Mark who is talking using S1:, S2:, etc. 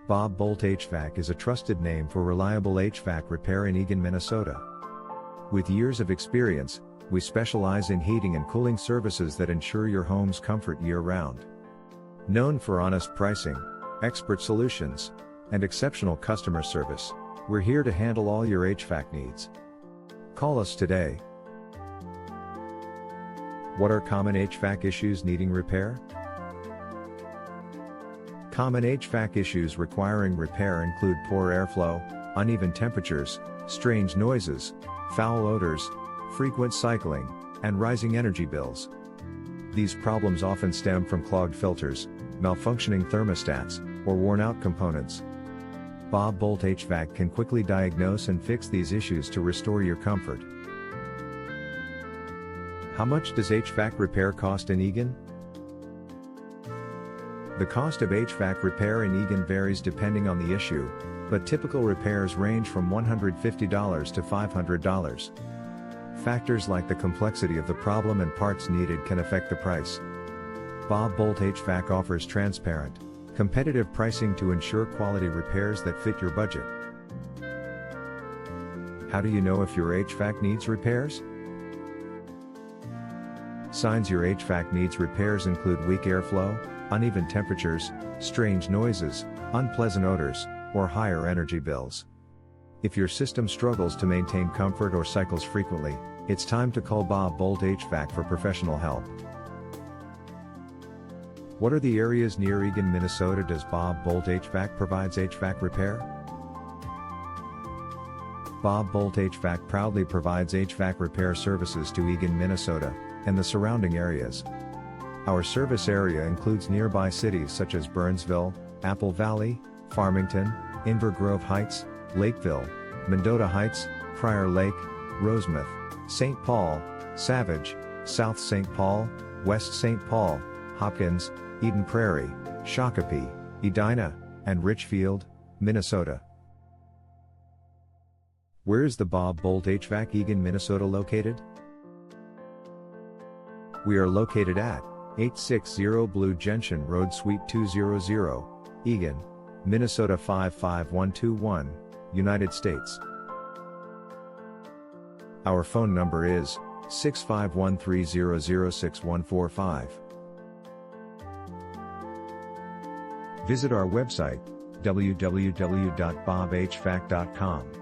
S1: Boldt HVAC is a trusted name for reliable HVAC repair in Eagan, Minnesota. With years of experience, we specialize in heating and cooling services that ensure your home's comfort year-round. Known for honest pricing, expert solutions, and exceptional customer service, we're here to handle all your HVAC needs. Call us today. What are common HVAC issues needing repair? Common HVAC issues requiring repair include poor airflow, uneven temperatures, strange noises, foul odors, frequent cycling, and rising energy bills. These problems often stem from clogged filters, malfunctioning thermostats, or worn-out components. Boldt HVAC can quickly diagnose and fix these issues to restore your comfort. How much does HVAC repair cost in Eagan? The cost of HVAC repair in Eagan varies depending on the issue, but typical repairs range from $150 to $500. Factors like the complexity of the problem and parts needed can affect the price. Boldt HVAC offers transparent, competitive pricing to ensure quality repairs that fit your budget. How do you know if your HVAC needs repairs? Signs your HVAC needs repairs include weak airflow, uneven temperatures, strange noises, unpleasant odors, or higher energy bills. If your system struggles to maintain comfort or cycles frequently, it's time to call Boldt HVAC for professional help. What are the areas near Eagan, Minnesota does Boldt HVAC provides HVAC repair? Boldt HVAC proudly provides HVAC repair services to Eagan, Minnesota, and the surrounding areas. Our service area includes nearby cities such as Burnsville, Apple Valley, Farmington, Inver Grove Heights, Lakeville, Mendota Heights, Prairie Lake, Rosemouth, St. Paul, Savage, South St. Paul, West St. Paul, Hopkins, Eden Prairie, Shakopee, Edina, and Richfield, Minnesota. Where is the Boldt HVAC Eagan, Minnesota located? We are located at 860 Blue Gentian Road Suite 200, Eagan, Minnesota 55121, United States. Our phone number is 651-300-6145. Visit our website, www.bobhvac.com.